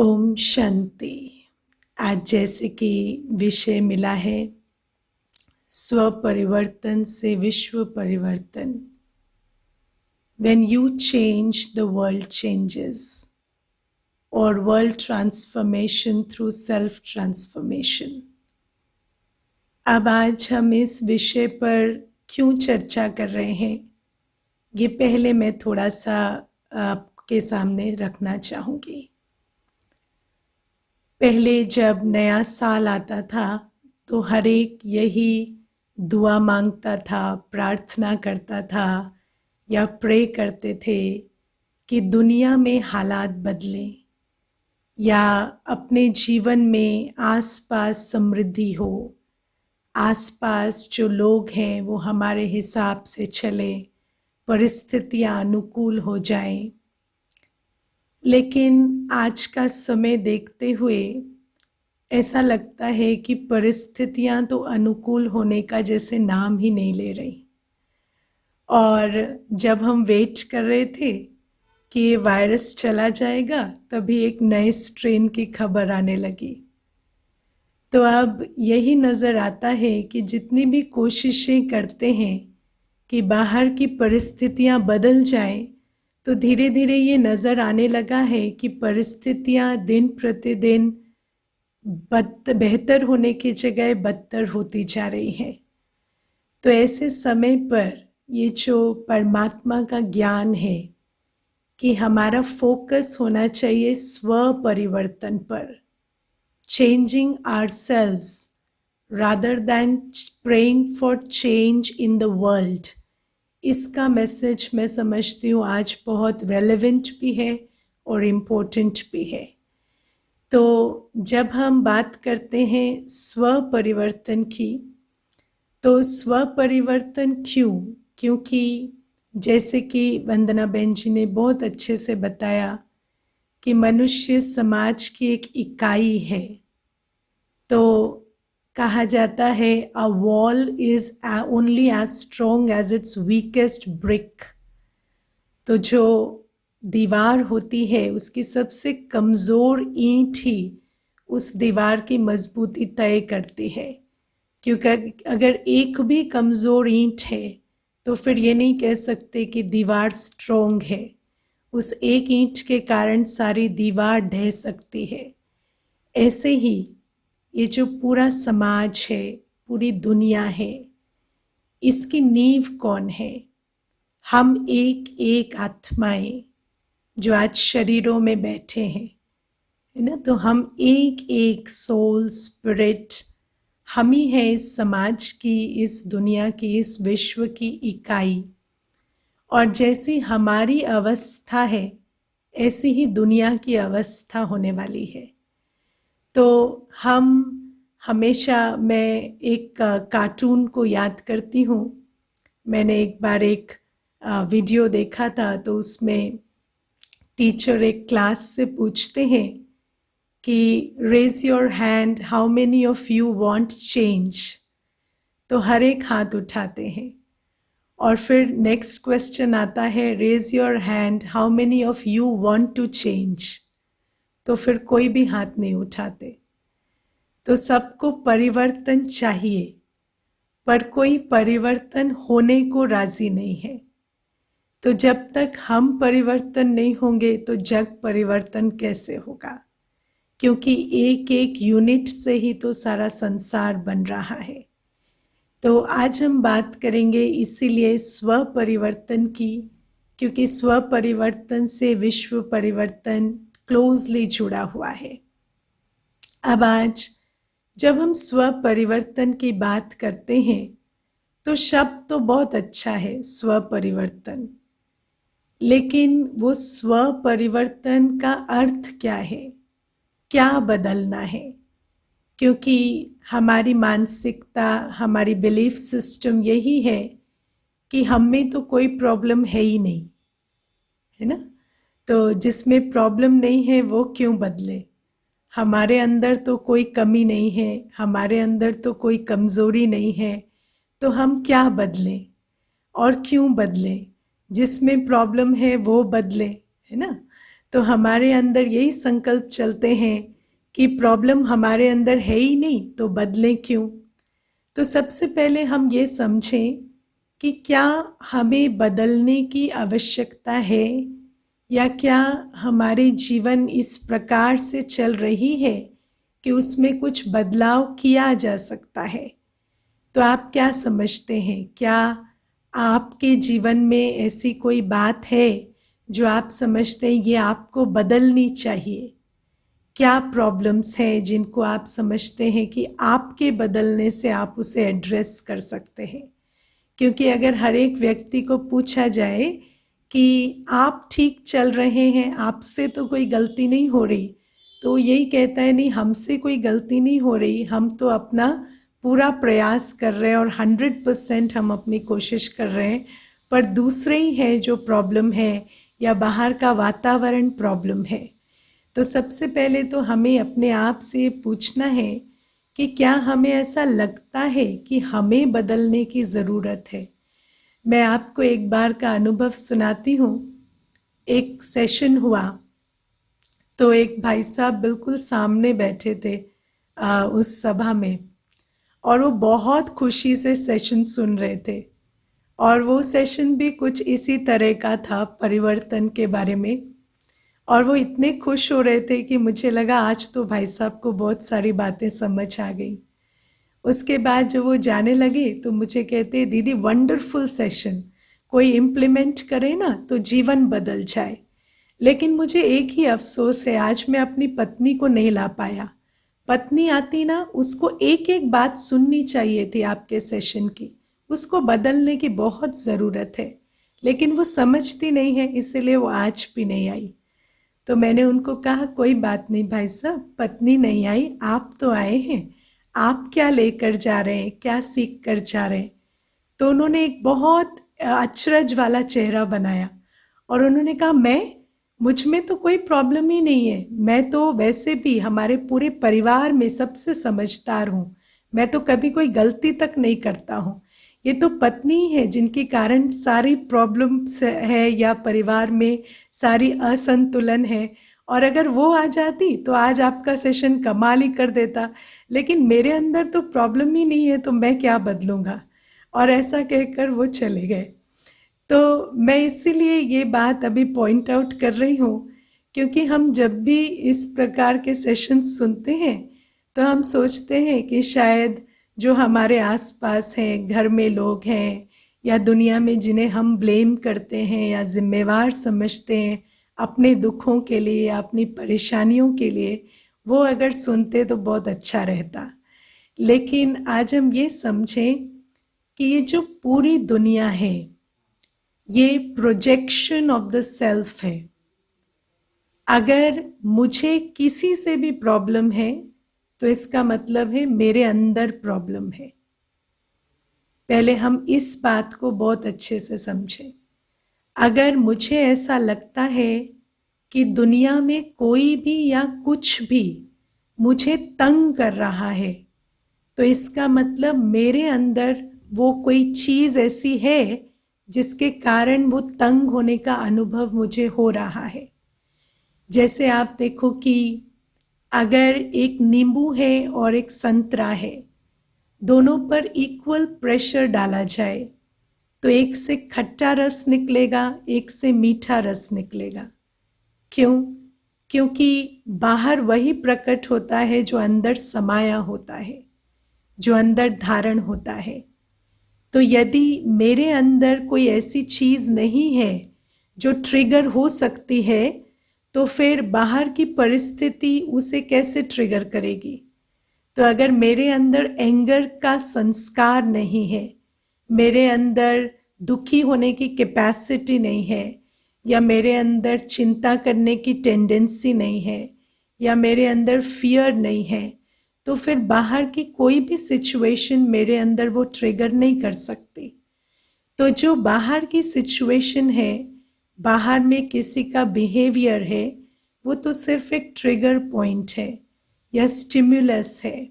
ओम शांति। आज जैसे कि विषय मिला है स्व परिवर्तन से विश्व परिवर्तन। When you change, the world changes, or world transformation through self transformation। अब आज हम इस विषय पर क्यों चर्चा कर रहे हैं, ये पहले मैं थोड़ा सा आपके सामने रखना चाहूँगी। पहले जब नया साल आता था तो हर एक यही दुआ मांगता था, प्रार्थना करता था या प्रे करते थे कि दुनिया में हालात बदलें या अपने जीवन में आसपास समृद्धि हो, आसपास जो लोग हैं वो हमारे हिसाब से चले, परिस्थितियां अनुकूल हो जाएं। लेकिन आज का समय देखते हुए ऐसा लगता है कि परिस्थितियां तो अनुकूल होने का जैसे नाम ही नहीं ले रही। और जब हम वेट कर रहे थे कि ये वायरस चला जाएगा, तभी एक नए स्ट्रेन की खबर आने लगी। तो अब यही नज़र आता है कि जितनी भी कोशिशें करते हैं कि बाहर की परिस्थितियां बदल जाएं, तो धीरे धीरे ये नज़र आने लगा है कि परिस्थितियां दिन प्रतिदिन बेहतर होने की जगह बदतर होती जा रही हैं। तो ऐसे समय पर ये जो परमात्मा का ज्ञान है कि हमारा फोकस होना चाहिए स्व परिवर्तन पर, changing ourselves rather than praying for change in the world. इसका मैसेज मैं समझती हूँ आज बहुत रेलेवेंट भी है और इम्पोर्टेंट भी है। तो जब हम बात करते हैं स्व परिवर्तन की, तो स्व परिवर्तन क्योंकि जैसे कि वंदना बहन जी ने बहुत अच्छे से बताया कि मनुष्य समाज की एक इकाई है। तो कहा जाता है a wall is only as strong as its weakest brick. तो जो दीवार होती है उसकी सबसे कमज़ोर ईंट ही उस दीवार की मजबूती तय करती है। क्योंकि अगर एक भी कमज़ोर ईंट है तो फिर ये नहीं कह सकते कि दीवार स्ट्रॉन्ग है। उस एक ईंट के कारण सारी दीवार ढह सकती है। ऐसे ही ये जो पूरा समाज है, पूरी दुनिया है, इसकी नींव कौन है? हम एक एक आत्माएं जो आज शरीरों में बैठे हैं, है ना। तो हम एक एक सोल, स्पिरिट, हम ही हैं इस समाज की, इस दुनिया की, इस विश्व की इकाई। और जैसी हमारी अवस्था है ऐसी ही दुनिया की अवस्था होने वाली है। तो हम हमेशा, मैं एक कार्टून को याद करती हूँ। मैंने एक बार एक वीडियो देखा था, तो उसमें टीचर एक क्लास से पूछते हैं कि raise your hand, how many of you want change. तो हर एक हाथ उठाते हैं। और फिर नेक्स्ट क्वेश्चन आता है, raise your hand, how many of you want to change. तो फिर कोई भी हाथ नहीं उठाते। तो सबको परिवर्तन चाहिए, पर कोई परिवर्तन होने को राजी नहीं है। तो जब तक हम परिवर्तन नहीं होंगे तो जग परिवर्तन कैसे होगा? क्योंकि एक एक यूनिट से ही तो सारा संसार बन रहा है। तो आज हम बात करेंगे इसीलिए स्व परिवर्तन की, क्योंकि स्व परिवर्तन से विश्व परिवर्तन क्लोजली जुड़ा हुआ है। अब आज जब हम स्व परिवर्तन की बात करते हैं तो शब्द तो बहुत अच्छा है, स्व परिवर्तन, लेकिन वो स्व परिवर्तन का अर्थ क्या है, क्या बदलना है? क्योंकि हमारी मानसिकता, हमारी बिलीफ सिस्टम यही है कि हम में तो कोई प्रॉब्लम है ही नहीं, है ना। तो जिसमें प्रॉब्लम नहीं है वो क्यों बदले? हमारे अंदर तो कोई कमी नहीं है, हमारे अंदर तो कोई कमज़ोरी नहीं है, तो हम क्या बदलें और क्यों बदलें? जिसमें प्रॉब्लम है वो बदले, है ना। तो हमारे अंदर यही संकल्प चलते हैं कि प्रॉब्लम हमारे अंदर है ही नहीं तो बदलें क्यों। तो सबसे पहले हम ये समझें कि क्या हमें बदलने की आवश्यकता है, या क्या हमारे जीवन इस प्रकार से चल रही है कि उसमें कुछ बदलाव किया जा सकता है। तो आप क्या समझते हैं, क्या आपके जीवन में ऐसी कोई बात है जो आप समझते हैं ये आपको बदलनी चाहिए? क्या प्रॉब्लम्स हैं जिनको आप समझते हैं कि आपके बदलने से आप उसे एड्रेस कर सकते हैं? क्योंकि अगर हर एक व्यक्ति को पूछा जाए कि आप ठीक चल रहे हैं, आपसे तो कोई गलती नहीं हो रही, तो यही कहता है नहीं, हमसे कोई गलती नहीं हो रही, हम तो अपना पूरा प्रयास कर रहे हैं और 100% हम अपनी कोशिश कर रहे हैं, पर दूसरे ही हैं जो प्रॉब्लम है या बाहर का वातावरण प्रॉब्लम है। तो सबसे पहले तो हमें अपने आप से पूछना है कि क्या हमें ऐसा लगता है कि हमें बदलने की ज़रूरत है। मैं आपको एक बार का अनुभव सुनाती हूँ। एक सेशन हुआ तो एक भाई साहब बिल्कुल सामने बैठे थे उस सभा में, और वो बहुत खुशी से सेशन सुन रहे थे, और वो सेशन भी कुछ इसी तरह का था, परिवर्तन के बारे में। और वो इतने खुश हो रहे थे कि मुझे लगा आज तो भाई साहब को बहुत सारी बातें समझ आ गई। उसके बाद जब वो जाने लगे तो मुझे कहते, दीदी वंडरफुल सेशन, कोई इम्प्लीमेंट करे ना तो जीवन बदल जाए। लेकिन मुझे एक ही अफसोस है, आज मैं अपनी पत्नी को नहीं ला पाया। पत्नी आती ना, उसको एक एक बात सुननी चाहिए थी आपके सेशन की, उसको बदलने की बहुत ज़रूरत है, लेकिन वो समझती नहीं है, इसीलिए वो आज भी नहीं आई। तो मैंने उनको कहा कोई बात नहीं भाई साहब, पत्नी नहीं आई, आप तो आए हैं, आप क्या लेकर जा रहे हैं, क्या सीख कर जा रहे हैं। तो उन्होंने एक बहुत अचरज वाला चेहरा बनाया और उन्होंने कहा, मुझ में तो कोई प्रॉब्लम ही नहीं है, मैं तो वैसे भी हमारे पूरे परिवार में सबसे समझदार हूँ, मैं तो कभी कोई गलती तक नहीं करता हूँ। ये तो पत्नी है जिनके कारण सारी प्रॉब्लम्स है या परिवार में सारी असंतुलन है, और अगर वो आ जाती तो आज आपका सेशन कमाल ही कर देता, लेकिन मेरे अंदर तो प्रॉब्लम ही नहीं है, तो मैं क्या बदलूँगा। और ऐसा कहकर वो चले गए। तो मैं इसीलिए ये बात अभी पॉइंट आउट कर रही हूँ, क्योंकि हम जब भी इस प्रकार के सेशन सुनते हैं तो हम सोचते हैं कि शायद जो हमारे आसपास हैं, घर में लोग हैं या दुनिया में जिन्हें हम ब्लेम करते हैं या जिम्मेवार समझते हैं अपने दुखों के लिए या अपनी परेशानियों के लिए, वो अगर सुनते तो बहुत अच्छा रहता। लेकिन आज हम ये समझें कि ये जो पूरी दुनिया है ये प्रोजेक्शन ऑफ द सेल्फ है। अगर मुझे किसी से भी प्रॉब्लम है तो इसका मतलब है मेरे अंदर प्रॉब्लम है। पहले हम इस बात को बहुत अच्छे से समझें। अगर मुझे ऐसा लगता है कि दुनिया में कोई भी या कुछ भी मुझे तंग कर रहा है, तो इसका मतलब मेरे अंदर वो कोई चीज़ ऐसी है जिसके कारण वो तंग होने का अनुभव मुझे हो रहा है। जैसे आप देखो कि अगर एक नींबू है और एक संतरा है, दोनों पर इक्वल प्रेशर डाला जाए तो एक से खट्टा रस निकलेगा, एक से मीठा रस निकलेगा। क्यों? क्योंकि बाहर वही प्रकट होता है जो अंदर समाया होता है, जो अंदर धारण होता है। तो यदि मेरे अंदर कोई ऐसी चीज़ नहीं है जो ट्रिगर हो सकती है, तो फिर बाहर की परिस्थिति उसे कैसे ट्रिगर करेगी। तो अगर मेरे अंदर एंगर का संस्कार नहीं है, मेरे अंदर दुखी होने की कैपेसिटी नहीं है, या मेरे अंदर चिंता करने की टेंडेंसी नहीं है, या मेरे अंदर फियर नहीं है, तो फिर बाहर की कोई भी सिचुएशन मेरे अंदर वो ट्रिगर नहीं कर सकती। तो जो बाहर की सिचुएशन है, बाहर में किसी का बिहेवियर है, वो तो सिर्फ एक ट्रिगर पॉइंट है या स्टिमुलस है।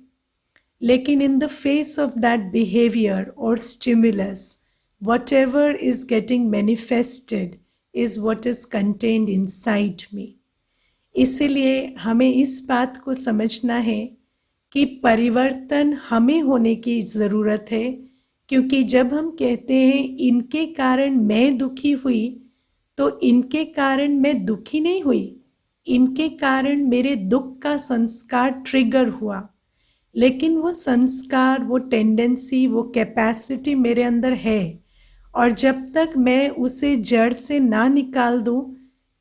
लेकिन in the face of that behaviour और stimulus, whatever is getting manifested is what is contained inside me. इसीलिए हमें इस बात को समझना है कि परिवर्तन हमें होने की ज़रूरत है, क्योंकि जब हम कहते हैं इनके कारण मैं दुखी हुई, तो इनके कारण मैं दुखी नहीं हुई, इनके कारण मेरे दुख का संस्कार ट्रिगर हुआ। लेकिन वो संस्कार, वो टेंडेंसी, वो कैपेसिटी मेरे अंदर है, और जब तक मैं उसे जड़ से ना निकाल दूं,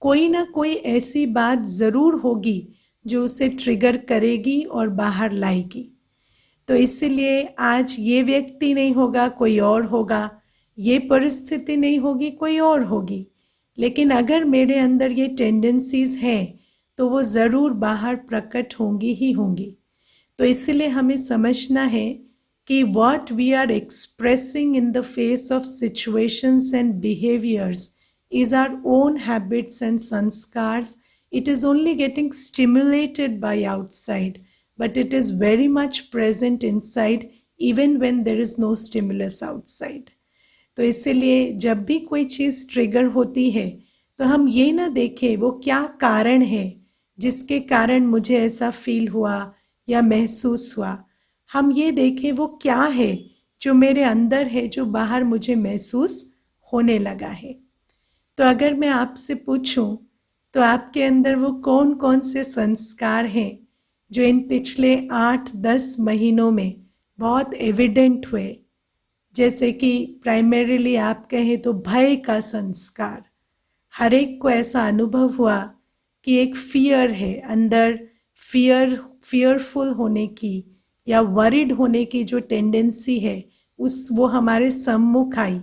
कोई ना कोई ऐसी बात ज़रूर होगी जो उसे ट्रिगर करेगी और बाहर लाएगी। तो इसीलिए आज ये व्यक्ति नहीं होगा, कोई और होगा, ये परिस्थिति नहीं होगी, कोई और होगी, लेकिन अगर मेरे अंदर ये टेंडेंसीज हैं तो वो ज़रूर बाहर प्रकट होंगी ही होंगी। तो इसीलिए हमें समझना है कि what we are expressing in the face of situations and behaviors is our own habits and sanskars. It is only getting stimulated by outside, but it is very much present inside even when there is no stimulus outside. तो इसीलिए जब भी कोई चीज़ trigger होती है तो हम ये ना देखें वो क्या कारण है जिसके कारण मुझे ऐसा फील हुआ या महसूस हुआ। हम ये देखें वो क्या है जो मेरे अंदर है, जो बाहर मुझे महसूस होने लगा है। तो अगर मैं आपसे पूछूं तो आपके अंदर वो कौन कौन से संस्कार हैं जो इन पिछले 8-10 महीनों में बहुत एविडेंट हुए। जैसे कि प्राइमरीली आप कहें तो भय का संस्कार, हर एक को ऐसा अनुभव हुआ कि एक फियर है अंदर, फियरफुल होने की या वरिड होने की जो टेंडेंसी है वो हमारे सम्मुख आई,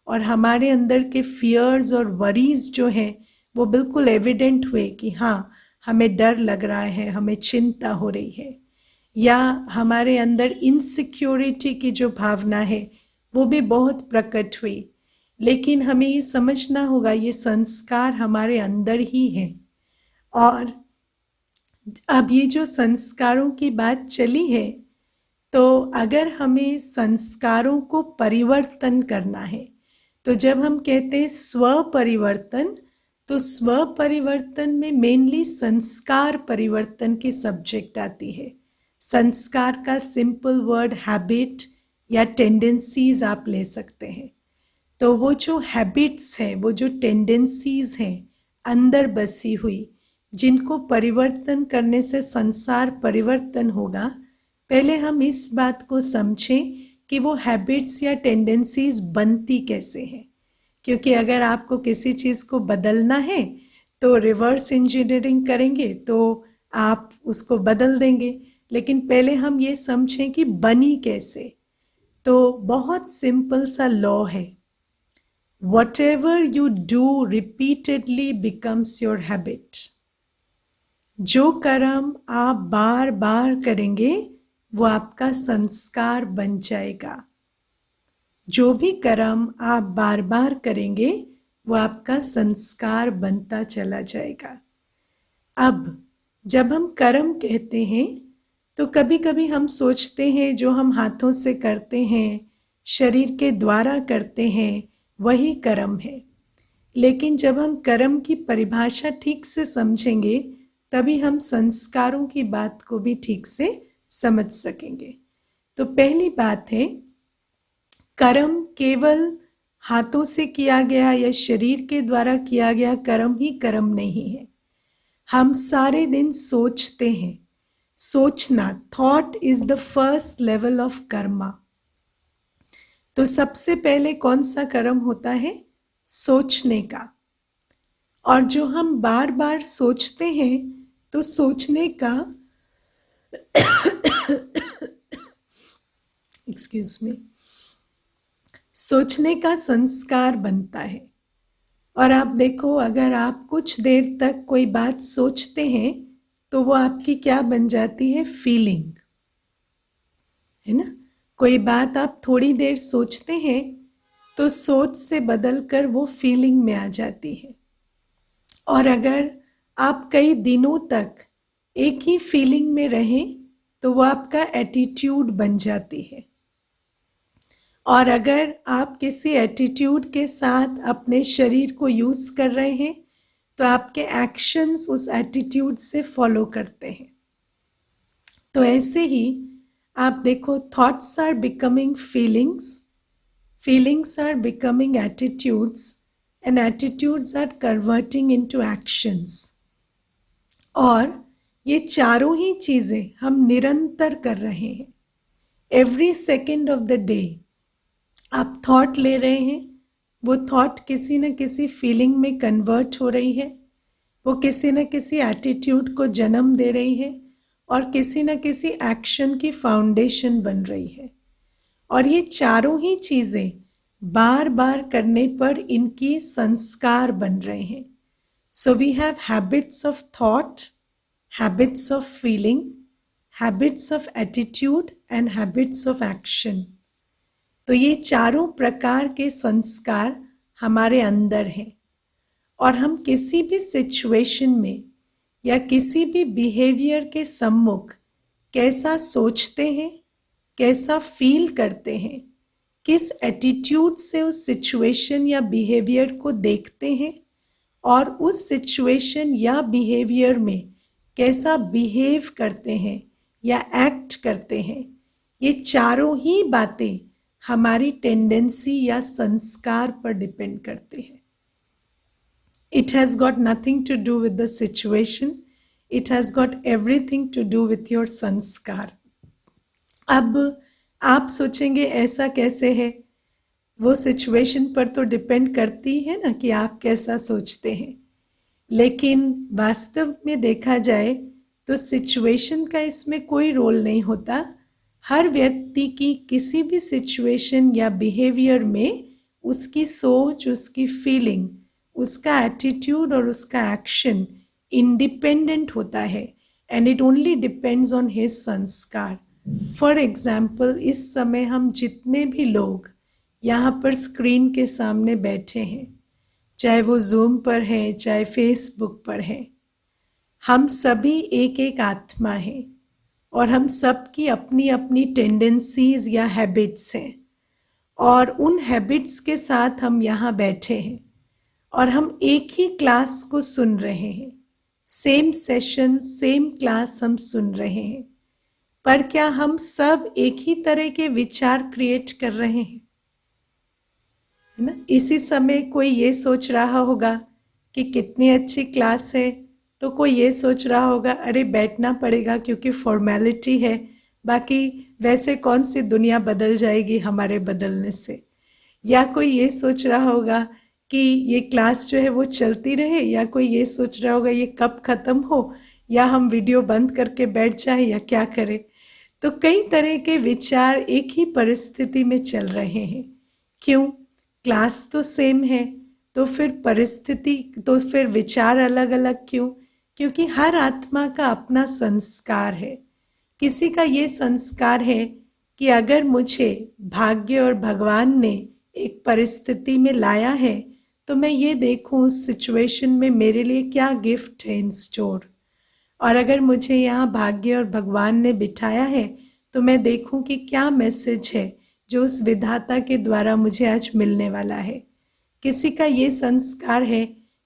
और हमारे अंदर के फियर्स और वरीज जो हैं वो बिल्कुल एविडेंट हुए कि हाँ, हमें डर लग रहा है, हमें चिंता हो रही है। या हमारे अंदर इनसिक्योरिटी की जो भावना है वो भी बहुत प्रकट हुई। लेकिन हमें ये समझना होगा ये संस्कार हमारे अंदर ही है। और अब ये जो संस्कारों की बात चली है, तो अगर हमें संस्कारों को परिवर्तन करना है, तो जब हम कहते हैं स्व परिवर्तन, तो स्व परिवर्तन में मेनली संस्कार परिवर्तन की सब्जेक्ट आती है। संस्कार का सिंपल वर्ड हैबिट या टेंडेंसीज आप ले सकते हैं। तो वो जो हैबिट्स हैं, वो जो टेंडेंसीज हैं अंदर बसी हुई, जिनको परिवर्तन करने से संसार परिवर्तन होगा, पहले हम इस बात को समझें कि वो हैबिट्स या टेंडेंसीज बनती कैसे हैं। क्योंकि अगर आपको किसी चीज़ को बदलना है तो रिवर्स इंजीनियरिंग करेंगे तो आप उसको बदल देंगे, लेकिन पहले हम ये समझें कि बनी कैसे। तो बहुत सिंपल सा लॉ है, whatever you do repeatedly becomes your habit. जो कर्म आप बार बार करेंगे वो आपका संस्कार बन जाएगा। जो भी कर्म आप बार बार करेंगे वो आपका संस्कार बनता चला जाएगा। अब जब हम कर्म कहते हैं तो कभी कभी हम सोचते हैं जो हम हाथों से करते हैं, शरीर के द्वारा करते हैं, वही कर्म है। लेकिन जब हम कर्म की परिभाषा ठीक से समझेंगे तभी हम संस्कारों की बात को भी ठीक से समझ सकेंगे। तो पहली बात है, कर्म केवल हाथों से किया गया या शरीर के द्वारा किया गया कर्म ही कर्म नहीं है। हम सारे दिन सोचते हैं। सोचना, thought is the first level of Karma. तो सबसे पहले कौन सा कर्म होता है? सोचने का। और जो हम बार बार सोचते हैं तो सोचने का एक्सक्यूज मी, सोचने का संस्कार बनता है। और आप देखो, अगर आप कुछ देर तक कोई बात सोचते हैं तो वो आपकी क्या बन जाती है? फीलिंग, है ना। कोई बात आप थोड़ी देर सोचते हैं तो सोच से बदलकर वो फीलिंग में आ जाती है। और अगर आप कई दिनों तक एक ही फीलिंग में रहें तो वो आपका एटीट्यूड बन जाती है। और अगर आप किसी एटीट्यूड के साथ अपने शरीर को यूज़ कर रहे हैं तो आपके एक्शंस उस एटीट्यूड से फॉलो करते हैं। तो ऐसे ही आप देखो, thoughts are becoming feelings, feelings are becoming attitudes, and attitudes are converting into actions. और ये चारों ही चीज़ें हम निरंतर कर रहे हैं। Every second of the day आप थॉट ले रहे हैं, वो थॉट किसी न किसी फीलिंग में कन्वर्ट हो रही है, वो किसी न किसी एटीट्यूड को जन्म दे रही है, और किसी न किसी एक्शन की फाउंडेशन बन रही है। और ये चारों ही चीज़ें बार बार करने पर इनकी संस्कार बन रहे हैं। So we have habits of thought, habits of feeling, habits of attitude and habits of action. तो ये चारों प्रकार के संस्कार हमारे अंदर हैं, और हम किसी भी सिचुएशन में या किसी भी बिहेवियर के सम्मुख कैसा सोचते हैं, कैसा फील करते हैं, किस एटीट्यूड से उस सिचुएशन या बिहेवियर को देखते हैं, और उस सिचुएशन या बिहेवियर में कैसा बिहेव करते हैं या एक्ट करते हैं, ये चारों ही बातें हमारी टेंडेंसी या संस्कार पर डिपेंड करते हैं। It has got nothing to do with the situation. It has got everything to do with your संस्कार। अब आप सोचेंगे ऐसा कैसे है? वो सिचुएशन पर तो डिपेंड करती है ना कि आप कैसा सोचते हैं, लेकिन वास्तव में देखा जाए तो सिचुएशन का इसमें कोई रोल नहीं होता। हर व्यक्ति की किसी भी सिचुएशन या बिहेवियर में उसकी सोच, उसकी फीलिंग, उसका एटीट्यूड और उसका एक्शन इंडिपेंडेंट होता है, and it only depends on his संस्कार। फॉर एग्जाम्पल, इस समय हम जितने भी लोग यहाँ पर स्क्रीन के सामने बैठे हैं, चाहे वो जूम पर हैं, चाहे फेसबुक पर हैं, हम सभी एक एक आत्मा हैं, और हम सब की अपनी अपनी टेंडेंसीज या हैबिट्स हैं, और उन हैबिट्स के साथ हम यहाँ बैठे हैं, और हम एक ही क्लास को सुन रहे हैं। सेम सेशन, सेम क्लास हम सुन रहे हैं, पर क्या हम सब एक ही तरह के विचार क्रिएट कर रहे हैं? है ना? इसी समय कोई ये सोच रहा होगा कि कितनी अच्छी क्लास है, तो कोई ये सोच रहा होगा अरे बैठना पड़ेगा क्योंकि फॉर्मेलिटी है, बाकी वैसे कौन सी दुनिया बदल जाएगी हमारे बदलने से। या कोई ये सोच रहा होगा कि ये क्लास जो है वो चलती रहे, या कोई ये सोच रहा होगा ये कब ख़त्म हो, या हम वीडियो बंद करके बैठ जाएं, या क्या करें। तो कई तरह के विचार एक ही परिस्थिति में चल रहे हैं। क्यों? क्लास तो सेम है, तो फिर परिस्थिति, तो फिर विचार अलग अलग क्यों? क्योंकि हर आत्मा का अपना संस्कार है। किसी का ये संस्कार है कि अगर मुझे भाग्य और भगवान ने एक परिस्थिति में लाया है, तो मैं ये देखूं उस सिचुएशन में मेरे लिए क्या गिफ्ट है इन स्टोर, और अगर मुझे यहाँ भाग्य और भगवान ने बिठाया है, तो मैं देखूं कि क्या मैसेज है जो उस विधाता के द्वारा मुझे आज मिलने वाला है। किसी का ये संस्कार है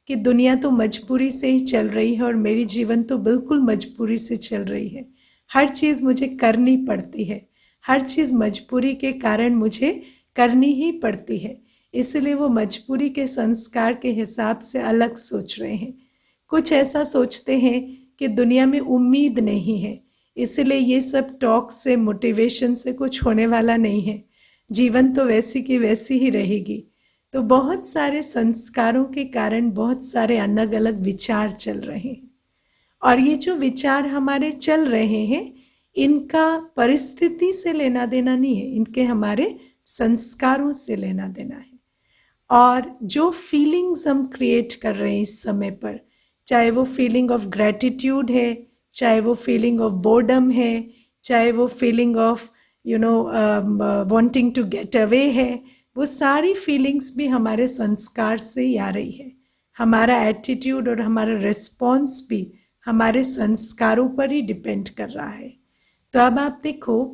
कि दुनिया तो मजबूरी से ही चल रही है, और मेरी जीवन तो बिल्कुल मजबूरी से चल रही है, हर चीज़ मुझे करनी पड़ती है, हर चीज़ मजबूरी के कारण मुझे करनी ही पड़ती है, इसलिए वो मजबूरी के संस्कार के हिसाब से अलग सोच रहे हैं। कुछ ऐसा सोचते हैं कि दुनिया में उम्मीद नहीं है, इसलिए ये सब टॉक से, मोटिवेशन से कुछ होने वाला नहीं है, जीवन तो वैसी की वैसी ही रहेगी। तो बहुत सारे संस्कारों के कारण बहुत सारे अलग अलग विचार चल रहे हैं, और ये जो विचार हमारे चल रहे हैं, इनका परिस्थिति से लेना देना नहीं है, इनके हमारे संस्कारों से लेना देना है। और जो फीलिंग्स हम क्रिएट कर रहे हैं इस समय पर, चाहे वो फीलिंग ऑफ ग्रैटिट्यूड है, चाहे वो फीलिंग ऑफ बोर्डम है, चाहे वो feeling of wanting to get away है, वो सारी फीलिंग्स भी हमारे संस्कार से ही आ रही है। हमारा एटीट्यूड और हमारा रिस्पॉन्स भी हमारे संस्कारों पर ही डिपेंड कर रहा है। तो अब आप देखो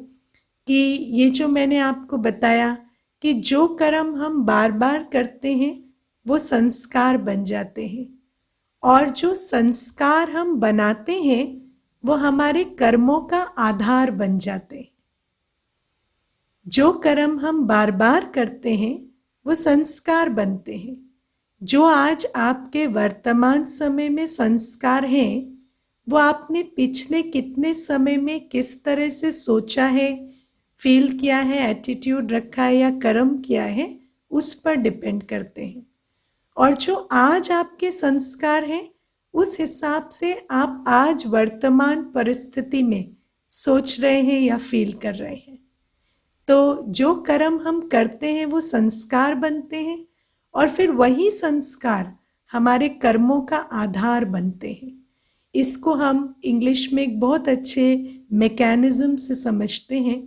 कि ये जो मैंने आपको बताया कि जो कर्म हम बार बार करते हैं वो संस्कार बन जाते हैं, और जो संस्कार हम बनाते हैं वो हमारे कर्मों का आधार बन जाते हैं। जो कर्म हम बार बार करते हैं वो संस्कार बनते हैं। जो आज आपके वर्तमान समय में संस्कार हैं वो आपने पिछले कितने समय में किस तरह से सोचा है, फील किया है, एटीट्यूड रखा है या कर्म किया है, उस पर डिपेंड करते हैं। और जो आज आपके संस्कार हैं उस हिसाब से आप आज वर्तमान परिस्थिति में सोच रहे हैं या फील कर रहे हैं। तो जो कर्म हम करते हैं वो संस्कार बनते हैं और फिर वही संस्कार हमारे कर्मों का आधार बनते हैं। इसको हम इंग्लिश में एक बहुत अच्छे मैकेनिज्म से समझते हैं,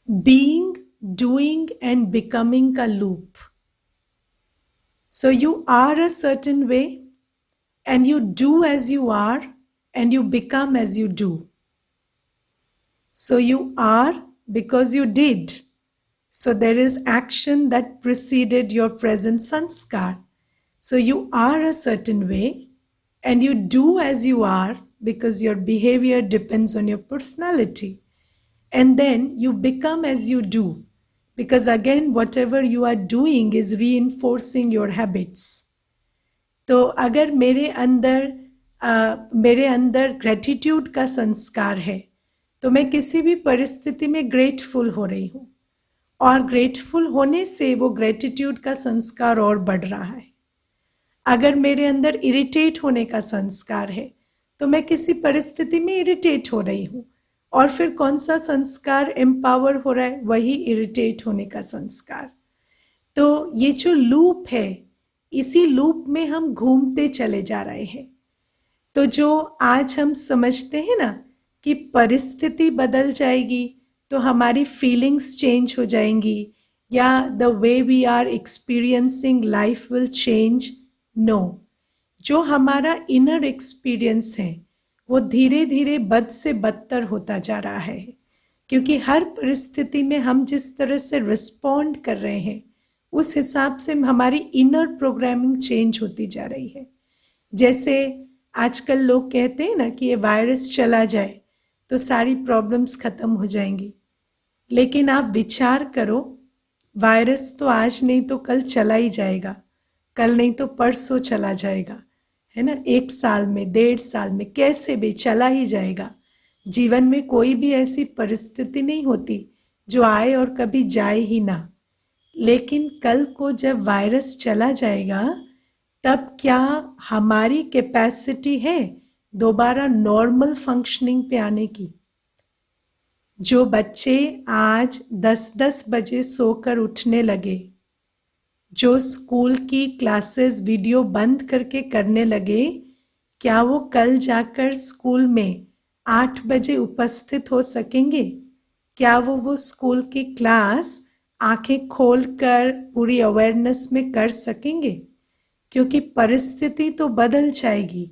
बीइंग, डूइंग एंड बिकमिंग का loop. So you are a certain way and you do as you are and you become as you do. So you are because you did. So there is action that preceded your present sanskar. So you are a certain way and you do as you are because your behavior depends on your personality. And then you become as you do. Because again, whatever you are doing is reinforcing your habits. तो अगर मेरे अंदर gratitude का संस्कार है तो मैं किसी भी परिस्थिति में ग्रेटफुल हो रही हूँ और ग्रेटफुल होने से वो ग्रेटिट्यूड का संस्कार और बढ़ रहा है। अगर मेरे अंदर इरिटेट होने का संस्कार है तो मैं किसी परिस्थिति में इरिटेट हो रही हूँ और फिर कौन सा संस्कार एम्पावर हो रहा है, वही इरिटेट होने का संस्कार। तो ये जो लूप है, इसी लूप में हम घूमते चले जा रहे हैं। तो जो आज हम समझते हैं ना कि परिस्थिति बदल जाएगी तो हमारी फीलिंग्स चेंज हो जाएंगी या the way we are experiencing life will change, no. जो हमारा इनर एक्सपीरियंस है वो धीरे धीरे बद से बदतर होता जा रहा है, क्योंकि हर परिस्थिति में हम जिस तरह से रिस्पॉन्ड कर रहे हैं उस हिसाब से हमारी इनर प्रोग्रामिंग चेंज होती जा रही है। जैसे आजकल लोग कहते हैं ना कि ये वायरस चला जाए तो सारी प्रॉब्लम्स ख़त्म हो जाएंगी, लेकिन आप विचार करो, वायरस तो आज नहीं तो कल चला ही जाएगा, कल नहीं तो परसों चला जाएगा, है ना। 1 साल में, 1.5 साल में, कैसे भी चला ही जाएगा। जीवन में कोई भी ऐसी परिस्थिति नहीं होती जो आए और कभी जाए ही ना। लेकिन कल को जब वायरस चला जाएगा तब क्या हमारी कैपेसिटी है दोबारा नॉर्मल फंक्शनिंग पे आने की? जो बच्चे आज 10-10 बजे सोकर उठने लगे, जो स्कूल की क्लासेस वीडियो बंद करके करने लगे, क्या वो कल जाकर स्कूल में 8 बजे उपस्थित हो सकेंगे? क्या वो स्कूल की क्लास आंखें खोलकर पूरी अवेयरनेस में कर सकेंगे? क्योंकि परिस्थिति तो बदल जाएगी,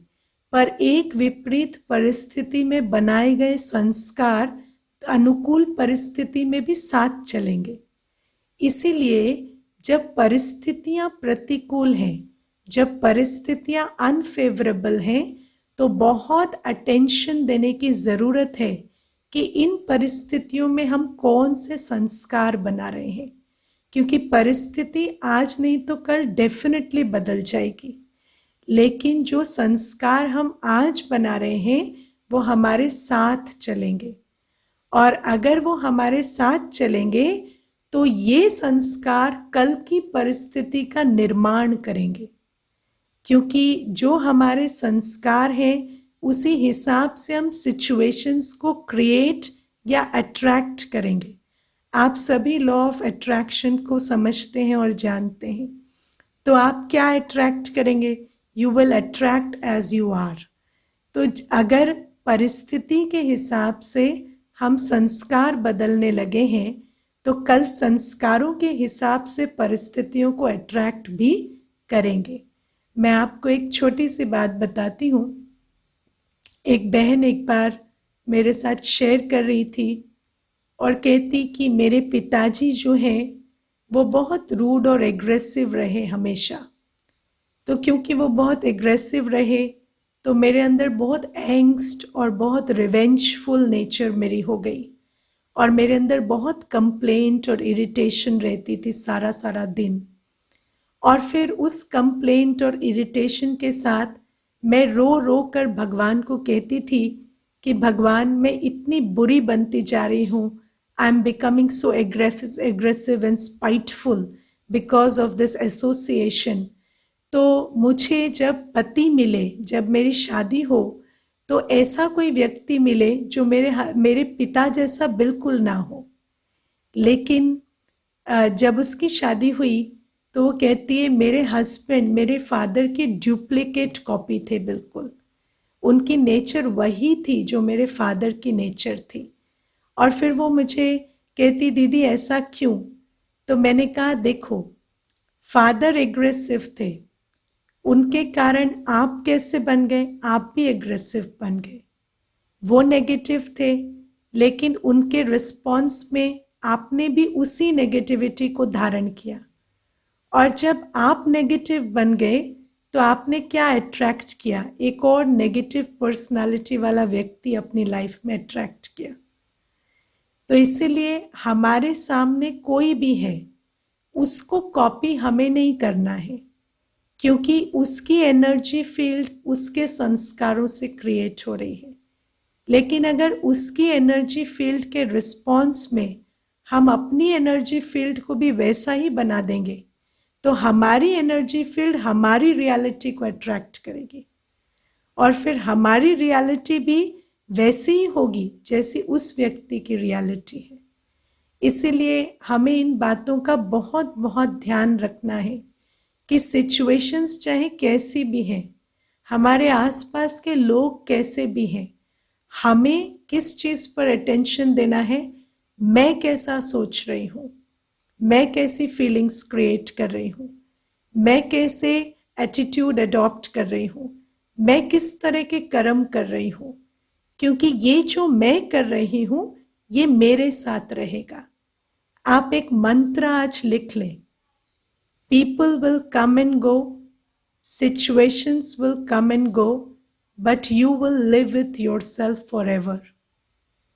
पर एक विपरीत परिस्थिति में बनाए गए संस्कार अनुकूल परिस्थिति में भी साथ चलेंगे। इसीलिए जब परिस्थितियां प्रतिकूल हैं, जब परिस्थितियां अनफेवरेबल हैं, तो बहुत अटेंशन देने की ज़रूरत है कि इन परिस्थितियों में हम कौन से संस्कार बना रहे हैं, क्योंकि परिस्थिति आज नहीं तो कल डेफिनेटली बदल जाएगी। लेकिन जो संस्कार हम आज बना रहे हैं वो हमारे साथ चलेंगे, और अगर वो हमारे साथ चलेंगे तो ये संस्कार कल की परिस्थिति का निर्माण करेंगे। क्योंकि जो हमारे संस्कार हैं उसी हिसाब से हम सिचुएशंस को क्रिएट या अट्रैक्ट करेंगे। आप सभी लॉ ऑफ अट्रैक्शन को समझते हैं और जानते हैं। तो आप क्या अट्रैक्ट करेंगे? You will attract as you are. तो अगर परिस्थिति के हिसाब से हम संस्कार बदलने लगे हैं तो कल संस्कारों के हिसाब से परिस्थितियों को अट्रैक्ट भी करेंगे। मैं आपको एक छोटी सी बात बताती हूँ। एक बहन एक बार मेरे साथ शेयर कर रही थी और कहती कि मेरे पिताजी जो हैं वो बहुत रूड और एग्रेसिव रहे हमेशा। तो क्योंकि वो बहुत एग्रेसिव रहे तो मेरे अंदर बहुत एंग्स्ट और बहुत रिवेंजफुल नेचर मेरी हो गई और मेरे अंदर बहुत कंप्लेंट और इरिटेशन रहती थी सारा सारा दिन। और फिर उस कंप्लेंट और इरिटेशन के साथ मैं रो रो कर भगवान को कहती थी कि भगवान मैं इतनी बुरी बनती जा रही हूँ, I am becoming so aggressive and spiteful because of this association. तो मुझे जब पति मिले, जब मेरी शादी हो, तो ऐसा कोई व्यक्ति मिले जो मेरे पिता जैसा बिल्कुल ना हो। लेकिन जब उसकी शादी हुई तो वो कहती है मेरे हस्बैंड मेरे फादर की डुप्लीकेट कॉपी थे बिल्कुल। उनकी नेचर वही थी जो मेरे फादर की नेचर थी। और फिर वो मुझे कहती दीदी ऐसा क्यों? तो मैंने कहा देखो, फादर एग्रेसिव थे, उनके कारण आप कैसे बन गए? आप भी एग्रेसिव बन गए। वो नेगेटिव थे लेकिन उनके रिस्पॉन्स में आपने भी उसी नेगेटिविटी को धारण किया। और जब आप नेगेटिव बन गए तो आपने क्या अट्रैक्ट किया? एक और नेगेटिव पर्सनालिटी वाला व्यक्ति अपनी लाइफ में अट्रैक्ट किया। तो इसीलिए हमारे सामने कोई भी है, उसको कॉपी हमें नहीं करना है, क्योंकि उसकी एनर्जी फील्ड उसके संस्कारों से क्रिएट हो रही है। लेकिन अगर उसकी एनर्जी फील्ड के रिस्पॉन्स में हम अपनी एनर्जी फील्ड को भी वैसा ही बना देंगे तो हमारी एनर्जी फील्ड हमारी रियलिटी को अट्रैक्ट करेगी और फिर हमारी रियलिटी भी वैसी ही होगी जैसी उस व्यक्ति की रियलिटी है। इसीलिए हमें इन बातों का बहुत बहुत ध्यान रखना है कि सिचुएशंस चाहे कैसी भी हैं, हमारे आसपास के लोग कैसे भी हैं, हमें किस चीज़ पर अटेंशन देना है। मैं कैसा सोच रही हूँ, मैं कैसी फीलिंग्स क्रिएट कर रही हूँ, मैं कैसे एटीट्यूड अडॉप्ट कर रही हूँ, मैं किस तरह के कर्म कर रही हूँ, क्योंकि ये जो मैं कर रही हूँ ये मेरे साथ रहेगा। आप एक मंत्र आज लिख लें, people will come and go, situations will come and go, but you will live with yourself forever.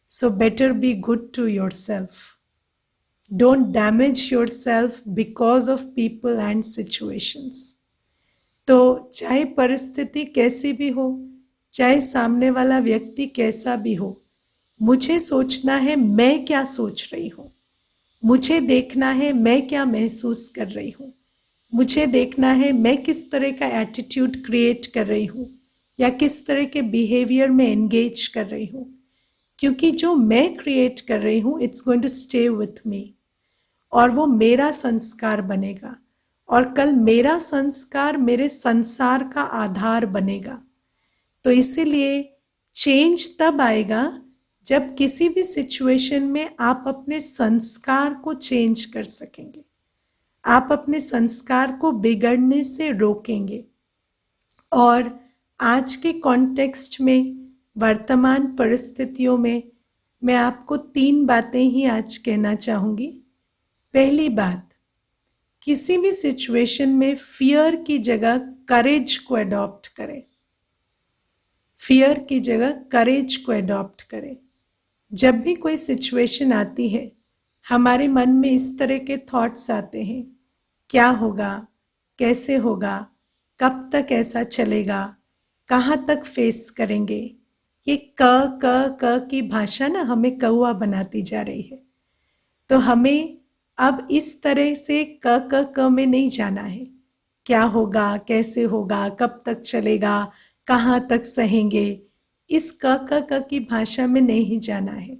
So better be good to yourself. Don't damage yourself because of people and situations. तो चाहे परिस्थिति कैसी भी हो, चाहे सामने वाला व्यक्ति कैसा भी हो, मुझे सोचना है मैं क्या सोच रही हूँ, मुझे देखना है मैं क्या महसूस कर रही हूँ, मुझे देखना है मैं किस तरह का एटीट्यूड क्रिएट कर रही हूँ या किस तरह के बिहेवियर में एंगेज कर रही हूँ, क्योंकि जो मैं क्रिएट कर रही हूँ it's going to stay with me और वो मेरा संस्कार बनेगा और कल मेरा संस्कार मेरे संसार का आधार बनेगा। तो इसीलिए चेंज तब आएगा जब किसी भी सिचुएशन में आप अपने संस्कार को चेंज कर सकेंगे, आप अपने संस्कार को बिगड़ने से रोकेंगे। और आज के कॉन्टेक्स्ट में, वर्तमान परिस्थितियों में मैं आपको 3 बातें ही आज कहना चाहूँगी। पहली बात, किसी भी सिचुएशन में फियर की जगह करेज को अडॉप्ट करें, फियर की जगह करेज को अडॉप्ट करें। जब भी कोई सिचुएशन आती है हमारे मन में इस तरह के थॉट्स आते हैं, क्या होगा, कैसे होगा, कब तक ऐसा चलेगा, कहाँ तक फेस करेंगे। ये क की भाषा ना हमें कौआ बनाती जा रही है। तो हमें अब इस तरह से क में नहीं जाना है। क्या होगा, कैसे होगा, कब तक चलेगा, कहाँ तक सहेंगे, इस क की भाषा में नहीं जाना है।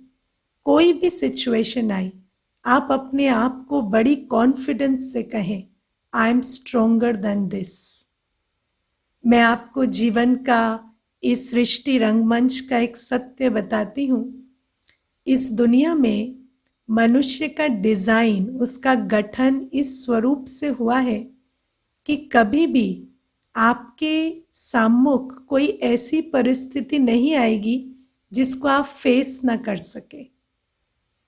कोई भी सिचुएशन आई, आप अपने आप को बड़ी कॉन्फिडेंस से कहें, I am stronger then this. मैं आपको जीवन का, इस सृष्टि रंगमंच का एक सत्य बताती हूँ। इस दुनिया में मनुष्य का डिज़ाइन, उसका गठन इस स्वरूप से हुआ है कि कभी भी आपके सम्मुख कोई ऐसी परिस्थिति नहीं आएगी जिसको आप फेस ना कर सके।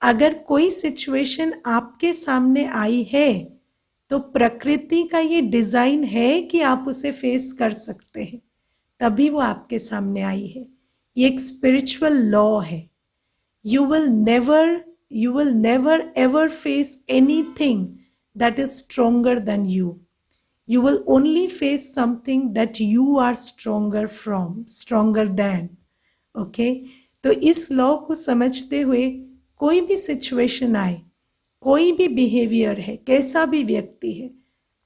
अगर कोई सिचुएशन आपके सामने आई है तो प्रकृति का ये डिज़ाइन है कि आप उसे फेस कर सकते हैं, तभी वो आपके सामने आई है। ये एक स्पिरिचुअल लॉ है। You will never ever face anything that is stronger than you. You will only face something that you are stronger than. Okay? तो इस लॉ को समझते हुए कोई भी सिचुएशन आए, कोई भी बिहेवियर है, कैसा भी व्यक्ति है,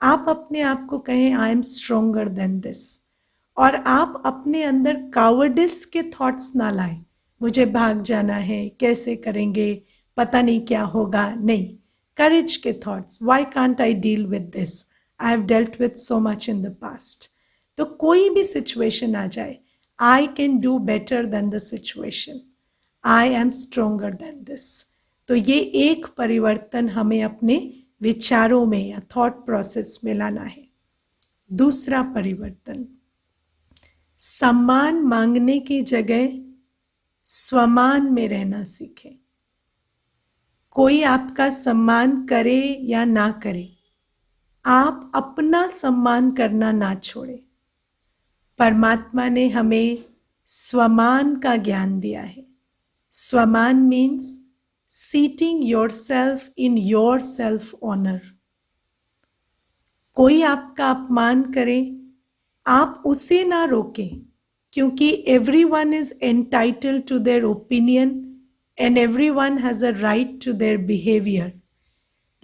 आप अपने आप को कहें I am stronger then this, और आप अपने अंदर कावर्डिस के थॉट्स ना लाएं, मुझे भाग जाना है, कैसे करेंगे, पता नहीं क्या होगा, नहीं, करेज के thoughts, why can't I deal with this, I have dealt with so much in the past. तो कोई भी सिचुएशन आ जाए, I can do better than the situation, I am stronger then this. तो ये एक परिवर्तन हमें अपने विचारों में या थॉट प्रोसेस में लाना है। दूसरा परिवर्तन, सम्मान मांगने की जगह स्वमान में रहना सीखें। कोई आपका सम्मान करे या ना करे, आप अपना सम्मान करना ना छोड़ें। परमात्मा ने हमें स्वमान का ज्ञान दिया है। स्वमान means seating yourself in your self honour. कोई आपका अपमान करे, आप उसे ना रोकें, क्योंकि everyone is entitled to their opinion and everyone has a right to their behavior.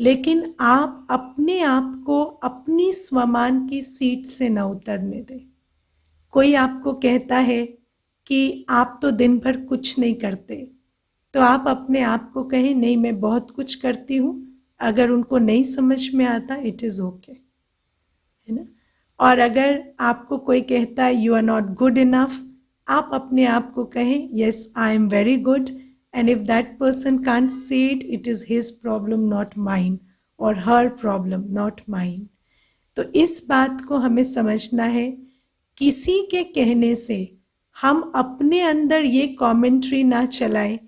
लेकिन आप अपने आप को अपनी स्वमान की सीट से न उतरने दें। कोई आपको कहता है कि आप तो दिन भर कुछ नहीं करते, तो आप अपने आप को कहें नहीं, मैं बहुत कुछ करती हूँ, अगर उनको नहीं समझ में आता इट इज़ ओके, है ना। और अगर आपको कोई कहता है you are not good enough, आप अपने आप को कहें yes I am very good, and if that person can't see it, it is his problem not mine, और हर प्रॉब्लम नॉट माइन। तो इस बात को हमें समझना है, किसी के कहने से हम अपने अंदर ये कमेंट्री ना चलाएं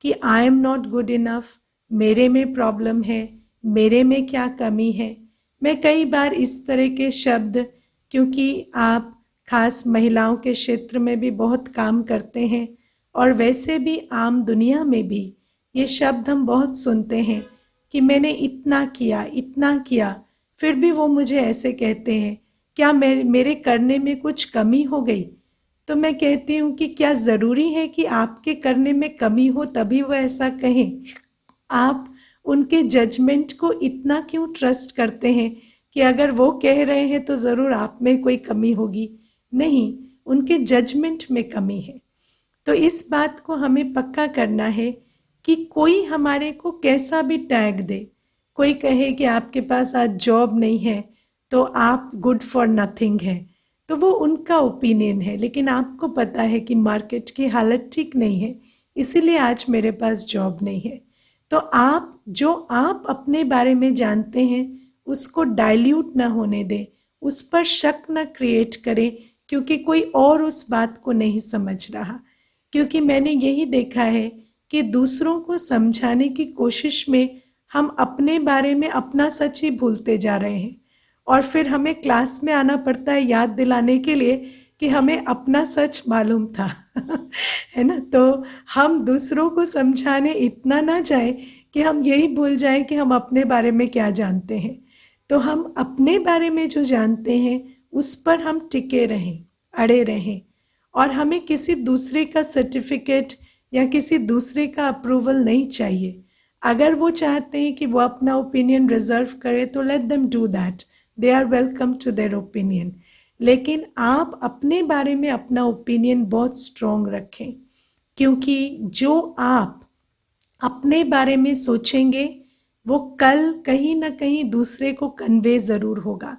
कि I am not good enough, मेरे में प्रॉब्लम है, मेरे में क्या कमी है। मैं कई बार इस तरह के शब्द, क्योंकि आप खास महिलाओं के क्षेत्र में भी बहुत काम करते हैं और वैसे भी आम दुनिया में भी ये शब्द हम बहुत सुनते हैं कि मैंने इतना किया, फिर भी वो मुझे ऐसे कहते हैं, क्या मेरे करने में कुछ कमी हो गई। तो मैं कहती हूँ कि क्या ज़रूरी है कि आपके करने में कमी हो तभी वो ऐसा कहें। आप उनके जजमेंट को इतना क्यों ट्रस्ट करते हैं कि अगर वो कह रहे हैं तो ज़रूर आप में कोई कमी होगी। नहीं, उनके जजमेंट में कमी है। तो इस बात को हमें पक्का करना है कि कोई हमारे को कैसा भी टैग दे, कोई कहे कि आपके पास आज जॉब नहीं है तो आप गुड फॉर नथिंग हैं, तो वो उनका ओपिनियन है, लेकिन आपको पता है कि मार्केट की हालत ठीक नहीं है, इसीलिए आज मेरे पास जॉब नहीं है। तो आप अपने बारे में जानते हैं उसको डाइल्यूट ना होने दें, उस पर शक ना क्रिएट करें क्योंकि कोई और उस बात को नहीं समझ रहा। क्योंकि मैंने यही देखा है कि दूसरों को समझाने की कोशिश में हम अपने बारे में अपना सच ही भूलते जा रहे हैं, और फिर हमें क्लास में आना पड़ता है याद दिलाने के लिए कि हमें अपना सच मालूम था है ना। तो हम दूसरों को समझाने इतना ना जाएं कि हम यही भूल जाएं कि हम अपने बारे में क्या जानते हैं। तो हम अपने बारे में जो जानते हैं उस पर हम टिके रहें, अड़े रहें, और हमें किसी दूसरे का सर्टिफिकेट या किसी दूसरे का अप्रूवल नहीं चाहिए। अगर वो चाहते हैं कि वो अपना ओपिनियन रिजर्व करे तो let them do that, they are welcome to their opinion. लेकिन आप अपने बारे में अपना ओपिनियन बहुत स्ट्रॉन्ग रखें, क्योंकि जो आप अपने बारे में सोचेंगे वो कल कहीं ना कहीं दूसरे को कन्वे ज़रूर होगा।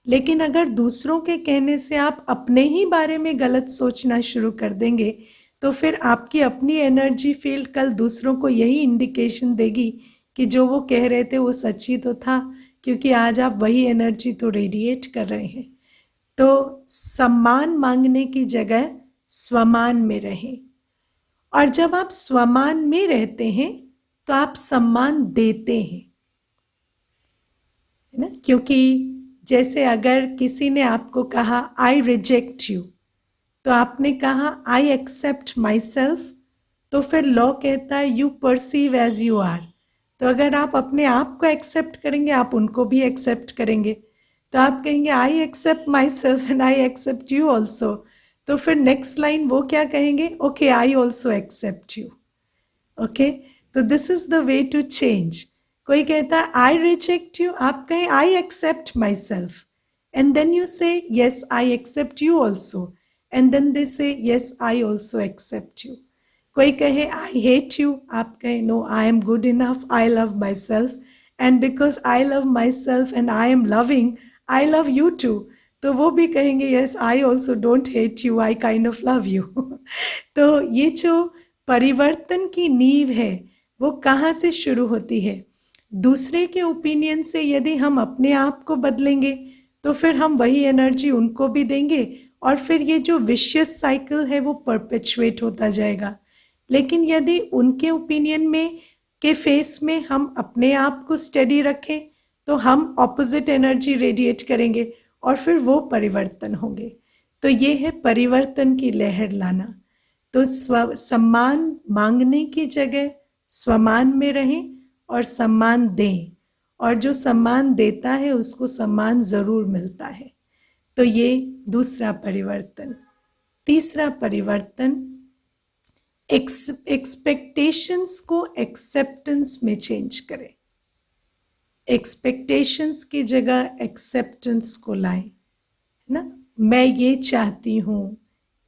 लेकिन अगर दूसरों के कहने से आप अपने ही बारे में गलत सोचना शुरू कर देंगे तो फिर आपकी अपनी एनर्जी फील्ड कल दूसरों को यही इंडिकेशन देगी कि जो वो कह रहे थे वो सच्ची तो था, क्योंकि आज आप वही एनर्जी तो रेडिएट कर रहे हैं। तो सम्मान मांगने की जगह स्वमान में रहें, और जब आप स्वमान में रहते हैं तो आप सम्मान देते हैं, है ना। क्योंकि जैसे अगर किसी ने आपको कहा आई रिजेक्ट यू, तो आपने कहा आई एक्सेप्ट माई सेल्फ, तो फिर लॉ कहता है you perceive as you are. तो अगर आप अपने आप को एक्सेप्ट करेंगे, आप उनको भी एक्सेप्ट करेंगे। तो आप कहेंगे I accept my self and I accept you also. तो फिर नेक्स्ट लाइन वो क्या कहेंगे, okay I also accept you. Okay, तो this is the way to change. कोई कहता है आई रिजेक्ट यू, आप कहें I accept my self, and then you say yes I accept you also, and then they say yes I also accept you. कोई कहे I hate you, आप कहें no I am good enough, I love my self, and because I love my self and I am loving, I love you too. तो वो भी कहेंगे yes I also don't hate you, I kind of love you. तो ये जो परिवर्तन की नींव है वो कहाँ से शुरू होती है? दूसरे के ओपिनियन से यदि हम अपने आप को बदलेंगे तो फिर हम वही एनर्जी उनको भी देंगे, और फिर ये जो विशियस साइकिल है वो परपेचुएट होता जाएगा। लेकिन यदि उनके ओपिनियन में के फेस में हम अपने आप को स्टेडी रखें तो हम ऑपोजिट एनर्जी रेडिएट करेंगे और फिर वो परिवर्तन होंगे। तो ये है परिवर्तन की लहर लाना। तो सम्मान मांगने की जगह स्वमान में रहें और सम्मान दें, और जो सम्मान देता है उसको सम्मान ज़रूर मिलता है। तो ये दूसरा परिवर्तन। तीसरा परिवर्तन, एक्सपेक्टेशंस को एक्सेप्टेंस में चेंज करें। एक्सपेक्टेशंस की जगह एक्सेप्टेंस को लाएं, है ना। मैं ये चाहती हूँ,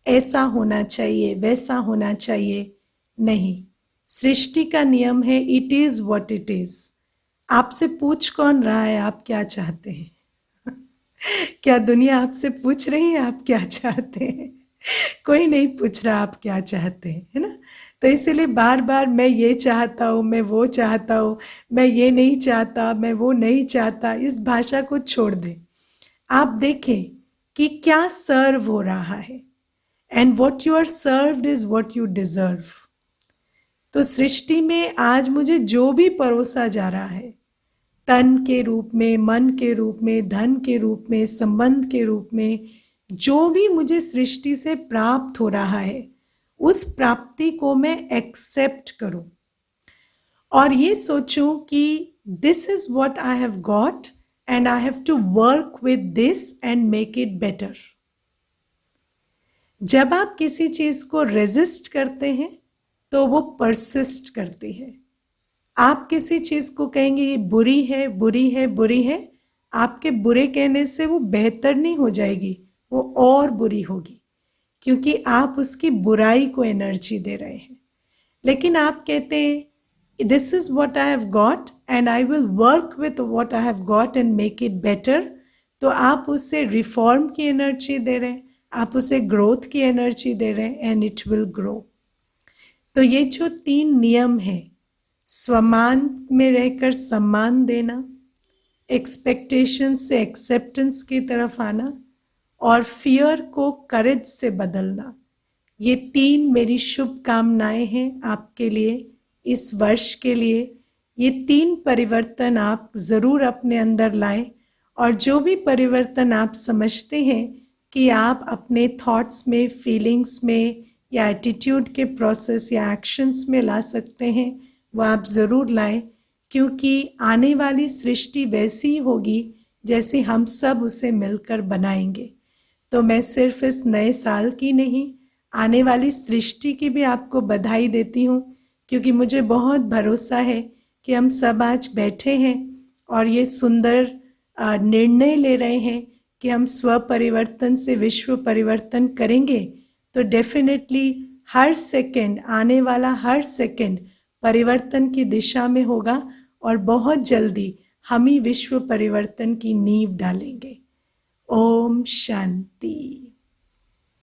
ऐसा होना चाहिए, वैसा होना चाहिए, नहीं। सृष्टि का नियम है it is what it is. आपसे पूछ कौन रहा है आप क्या चाहते हैं? क्या दुनिया आपसे पूछ रही है आप क्या चाहते हैं? कोई नहीं पूछ रहा आप क्या चाहते हैं, है ना। तो इसीलिए बार बार मैं ये चाहता हूँ, मैं वो चाहता हूँ, मैं ये नहीं चाहता, मैं वो नहीं चाहता, इस भाषा को छोड़ दें। आप देखें कि क्या सर्व हो रहा है, and what you are served is what you deserve. तो सृष्टि में आज मुझे जो भी परोसा जा रहा है, तन के रूप में, मन के रूप में, धन के रूप में, संबंध के रूप में, जो भी मुझे सृष्टि से प्राप्त हो रहा है उस प्राप्ति को मैं एक्सेप्ट करूं और ये सोचूं कि this is what I have got and I have to work with this and make it better. जब आप किसी चीज को रेजिस्ट करते हैं तो वो परसिस्ट करती है। आप किसी चीज को कहेंगे ये बुरी है, बुरी है, बुरी है, आपके बुरे कहने से वो बेहतर नहीं हो जाएगी, वो और बुरी होगी, क्योंकि आप उसकी बुराई को एनर्जी दे रहे हैं। लेकिन आप कहते हैं this is what I have got and I will work with what I have got and make it better, तो आप उससे रिफॉर्म की एनर्जी दे रहे हैं, आप उसे ग्रोथ की एनर्जी दे रहे हैं, एंड इट विल ग्रो। तो ये जो 3 नियम हैं, स्वमान में रहकर सम्मान देना, एक्सपेक्टेशन से एक्सेप्टेंस की तरफ आना, और फियर को करेज से बदलना, ये 3 मेरी शुभकामनाएं हैं आपके लिए इस वर्ष के लिए। ये 3 परिवर्तन आप ज़रूर अपने अंदर लाएं, और जो भी परिवर्तन आप समझते हैं कि आप अपने थॉट्स में, फीलिंग्स में, या एटीट्यूड के प्रोसेस या एक्शंस में ला सकते हैं, वो आप ज़रूर लाएं, क्योंकि आने वाली सृष्टि वैसी होगी जैसे हम सब उसे मिलकर बनाएंगे। तो मैं सिर्फ इस नए साल की नहीं, आने वाली सृष्टि की भी आपको बधाई देती हूँ, क्योंकि मुझे बहुत भरोसा है कि हम सब आज बैठे हैं और ये सुंदर निर्णय ले रहे हैं कि हम स्व परिवर्तन से विश्व परिवर्तन करेंगे। तो डेफिनेटली हर सेकंड, आने वाला हर सेकंड परिवर्तन की दिशा में होगा, और बहुत जल्दी हम ही विश्व परिवर्तन की नींव डालेंगे। ओम शांति।